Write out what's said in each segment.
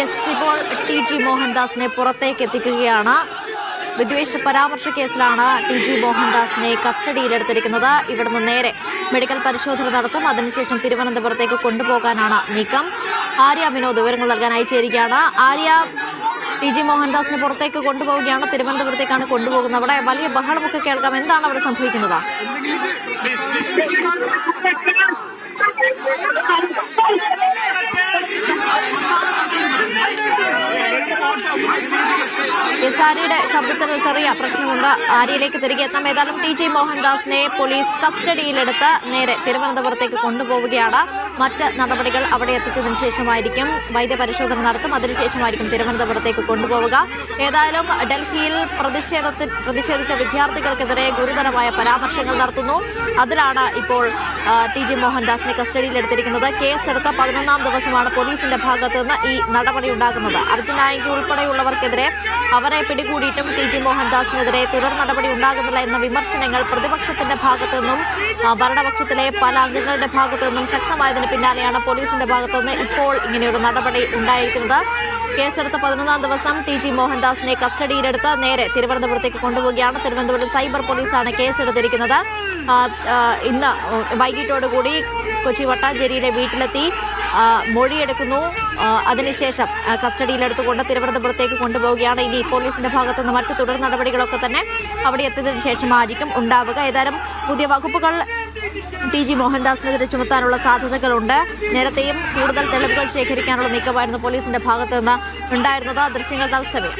ഇപ്പോൾ ടി.ജി. മോഹൻദാസിനെ പുറത്തേക്ക് എത്തിക്കുകയാണ്. വിദ്വേഷ പരാമർശ കേസിലാണ് ടി.ജി. മോഹൻദാസിനെ കസ്റ്റഡിയിലെടുത്തിരിക്കുന്നത്. ഇവിടുന്ന് നേരെ മെഡിക്കൽ പരിശോധന നടത്തും. അതിനുശേഷം തിരുവനന്തപുരത്തേക്ക് കൊണ്ടുപോകാനാണ് നീക്കം. ആര്യ വിനോദ് വിവരങ്ങൾ നൽകാനായി ചേരുകയാണ്. ആര്യ, ടി.ജി. മോഹൻദാസിനെ പുറത്തേക്ക് കൊണ്ടുപോവുകയാണ്, തിരുവനന്തപുരത്തേക്കാണ് കൊണ്ടുപോകുന്നത്. അവിടെ വലിയ ബഹളമൊക്കെ കേൾക്കാം. എന്താണ് അവിടെ സംഭവിക്കുന്നത്? ആര്യയുടെ ശബ്ദത്തിൽ ചെറിയ പ്രശ്നമുണ്ട്. ആര്യയിലേക്ക് തിരികെ എത്താം. ഏതായാലും ടി.ജി. മോഹൻദാസിനെ പോലീസ് കസ്റ്റഡിയിലെടുത്ത് നേരെ തിരുവനന്തപുരത്തേക്ക് കൊണ്ടുപോവുകയാണ്. മറ്റ് നടപടികൾ അവിടെ എത്തിച്ചതിന് ശേഷമായിരിക്കും വൈദ്യപരിശോധന നടത്തും. അതിനുശേഷമായിരിക്കും തിരുവനന്തപുരത്തേക്ക് കൊണ്ടുപോവുക. ഏതായാലും ഡൽഹിയിൽ പ്രതിഷേധിച്ച വിദ്യാർത്ഥികൾക്കെതിരെ ഗുരുതരമായ പരാമർശങ്ങൾ നടത്തുന്നു. അതിലാണ് ഇപ്പോൾ ടി.ജി. മോഹൻദാസിനെ കസ്റ്റഡിയിലെടുത്തിരിക്കുന്നത്. കേസെടുത്ത 11ാം ദിവസമാണ് പോലീസിന്റെ ഭാഗത്ത് നിന്ന് ഈ നടപടി ഉണ്ടാകുന്നത്. അർജുൻ നായിക് ഉൾപ്പെടെയുള്ളവർക്കെതിരെ അവരെ പിടികൂടിയിട്ടും ടി.ജി. മോഹൻദാസിനെതിരെ തുടർ നടപടി ഉണ്ടാകുന്നില്ല എന്ന വിമർശനങ്ങൾ പ്രതിപക്ഷത്തിന്റെ ഭാഗത്തു നിന്നും ഭരണപക്ഷത്തിലെ പല അംഗങ്ങളുടെ ഭാഗത്തു നിന്നും ശക്തമായതിന് പിന്നാലെയാണ് പോലീസിന്റെ ഭാഗത്തു നിന്ന് ഇപ്പോൾ ഇങ്ങനെയൊരു നടപടി ഉണ്ടായിരിക്കുന്നത്. കേസെടുത്ത 11ാം ദിവസം ടി.ജി. മോഹൻദാസിനെ കസ്റ്റഡിയിലെടുത്ത് നേരെ തിരുവനന്തപുരത്തേക്ക് കൊണ്ടുപോവുകയാണ്. തിരുവനന്തപുരം സൈബർ പോലീസാണ് കേസെടുത്തിരിക്കുന്നത്. ഇന്ന് വൈകിട്ടോടുകൂടി കൊച്ചി വട്ടാഞ്ചേരിയിലെ വീട്ടിലെത്തി മൊഴിയെടുക്കുന്നു. അതിനുശേഷം കസ്റ്റഡിയിലെടുത്തുകൊണ്ട് തിരുവനന്തപുരത്തേക്ക് കൊണ്ടുപോവുകയാണ്. ഇനി പോലീസിന്റെ ഭാഗത്തുനിന്ന് മറ്റ് തുടർ നടപടികളൊക്കെ തന്നെ അവിടെ എത്തിയതിനു ശേഷമായിരിക്കും ഉണ്ടാവുക. ഏതായാലും പുതിയ വകുപ്പുകൾ ടി.ജി. മോഹൻദാസിനെതിരെ ചുമത്താനുള്ള സാധ്യതകളുണ്ട്. നേരത്തെയും കൂടുതൽ തെളിവുകൾ ശേഖരിക്കാനുള്ള നീക്കമായിരുന്നു പോലീസിന്റെ ഭാഗത്തു നിന്ന് ഉണ്ടായിരുന്നത്. ദൃശ്യങ്ങൾ തത്സമയം.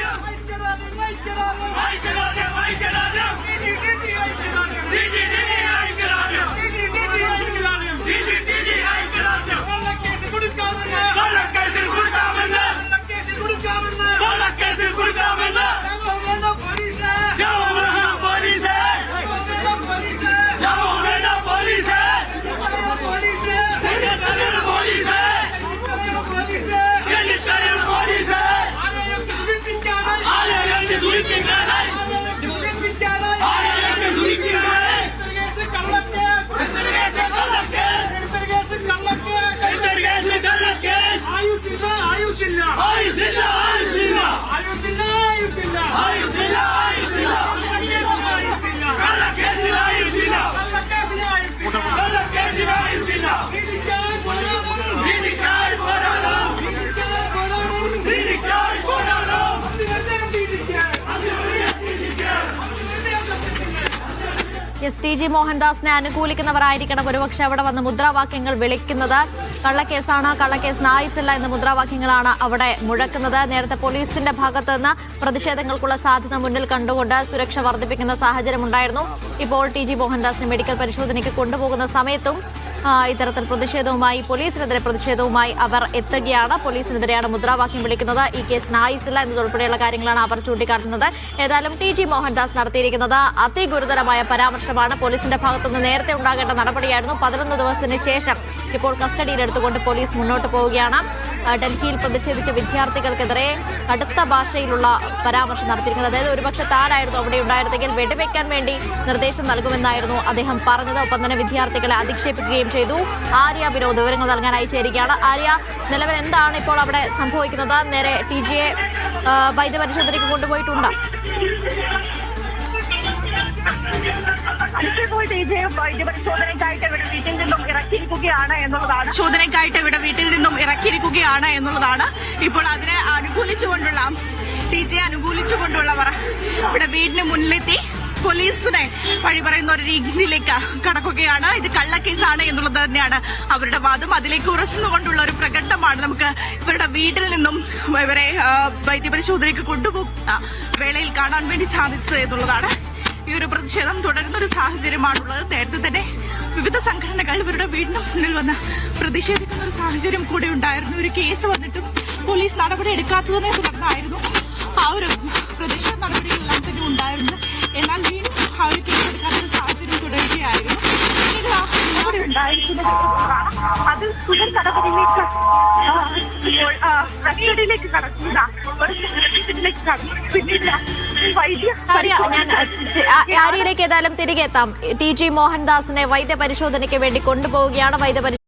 ടി.ജി. മോഹൻദാസിനെ അനുകൂലിക്കുന്നവരായിരിക്കണം ഒരുപക്ഷെ അവിടെ വന്ന് മുദ്രാവാക്യങ്ങൾ വിളിക്കുന്നത്. കള്ളക്കേസാണ്, കള്ളക്കേസിന് ആയുസില്ല എന്ന മുദ്രാവാക്യങ്ങളാണ് അവിടെ മുഴക്കുന്നത്. നേരത്തെ പോലീസിന്റെ ഭാഗത്ത് നിന്ന് പ്രതിഷേധങ്ങൾക്കുള്ള സാധ്യത മുന്നിൽ കണ്ടുകൊണ്ട് സുരക്ഷ വർദ്ധിപ്പിക്കുന്ന സാഹചര്യമുണ്ടായിരുന്നു. ഇപ്പോൾ ടി.ജി. മോഹൻദാസിനെ മെഡിക്കൽ പരിശോധനയ്ക്ക് കൊണ്ടുപോകുന്ന സമയത്തും ഇത്തരത്തിൽ പോലീസിനെതിരെ പ്രതിഷേധവുമായി അവർ എത്തുകയാണ്. പോലീസിനെതിരെയാണ് മുദ്രാവാക്യം വിളിക്കുന്നത്. ഈ കേസിന് ആയുസില്ല എന്നതുൾപ്പെടെയുള്ള കാര്യങ്ങളാണ് അവർ ചൂണ്ടിക്കാട്ടുന്നത്. ഏതായാലും ടി.ജി. മോഹൻദാസ് നടത്തിയിരിക്കുന്നത് അതിഗുരുതരമായ പരാമർശമാണ്. പോലീസിന്റെ ഭാഗത്തുനിന്ന് നേരത്തെ ഉണ്ടാകേണ്ട നടപടിയായിരുന്നു. 11 ദിവസത്തിന് ശേഷം ഇപ്പോൾ കസ്റ്റഡിയിലെടുത്തുകൊണ്ട് പോലീസ് മുന്നോട്ട് പോവുകയാണ്. ഡൽഹിയിൽ പ്രതിഷേധിച്ച വിദ്യാർത്ഥികൾക്കെതിരെ കടുത്ത ഭാഷയിലുള്ള പരാമർശം നടത്തിയിരിക്കുന്നത്. അതായത് ഒരുപക്ഷെ താനായിരുന്നു അവിടെ ഉണ്ടായിരുന്നെങ്കിൽ വെടിവെക്കാൻ വേണ്ടി നിർദ്ദേശം നൽകുമെന്നായിരുന്നു അദ്ദേഹം പറഞ്ഞത്. ഒപ്പം തന്നെ വിദ്യാർത്ഥികളെ അധിക്ഷേപിക്കുകയും ചെയ്തു. ആര്യ വിനോദ് വിവരങ്ങൾ നൽകാനായി ചേരുകയാണ്. ആര്യ, നിലവിൽ എന്താണ് ഇപ്പോൾ അവിടെ സംഭവിക്കുന്നത്? നേരെ ടി.ജിയെ വൈദ്യപരിശോധനയ്ക്ക് കൊണ്ടുപോയിട്ടുണ്ട്. പരിശോധനയ്ക്കായിട്ട് ഇവിടെ വീട്ടിൽ നിന്നും ഇറക്കിയിരിക്കുകയാണ് എന്നുള്ളതാണ്. ഇപ്പോൾ അതിനെ അനുകൂലിച്ചുകൊണ്ടുള്ള ടി.ജിയെ അനുകൂലിച്ചുകൊണ്ടുള്ളവർ ഇവിടെ വീടിന് മുന്നിലെത്തി പോലീസിനെ വഴി പറയുന്ന ഒരു രീതിയിലേക്ക് കടക്കുകയാണ്. ഇത് കള്ളക്കേസാണ് എന്നുള്ളത് തന്നെയാണ് അവരുടെ വാദം. അതിലേക്ക് ഉറച്ചുകൊണ്ടുള്ള ഒരു പ്രകടനമാണ് നമുക്ക് ഇവരുടെ വീട്ടിൽ നിന്നും ഇവരെ വൈദ്യപരിശോധനയ്ക്ക് കൊണ്ടുപോകുന്ന വേളയിൽ കാണാൻ വേണ്ടി സാധിച്ചത് എന്നുള്ളതാണ്. ഈ ഒരു പ്രതിഷേധം തുടരുന്ന ഒരു സാഹചര്യമാണുള്ളത്. നേരത്തെ തന്നെ വിവിധ സംഘടനകൾ ഇവരുടെ വീടിന് മുന്നിൽ വന്ന് പ്രതിഷേധിക്കുന്ന ഒരു സാഹചര്യം കൂടെ ഉണ്ടായിരുന്നു. ഒരു കേസ് വന്നിട്ടും പോലീസ് നടപടി എടുക്കാത്തതിനെ തുടർന്നായിരുന്നു ആ ഒരു പ്രതിഷേധ നടപടികളെല്ലാം തന്നെ ഉണ്ടായിരുന്നു. എന്നാൽ വീണ്ടും ആ ഒരു കേസ് എടുക്കാത്ത സാഹചര്യം തുടരുകയായിരുന്നു. അത് തുടർ നടപടിയിലേക്ക് കസ്റ്റഡിയിലേക്ക് കടക്കുക, പിന്നീട് ആര്യയിലേക്ക് ഏതായാലും തിരികെ എത്താം. ടി.ജി. മോഹൻദാസിനെ വൈദ്യപരിശോധനയ്ക്ക് വേണ്ടി കൊണ്ടുപോവുകയാണ്.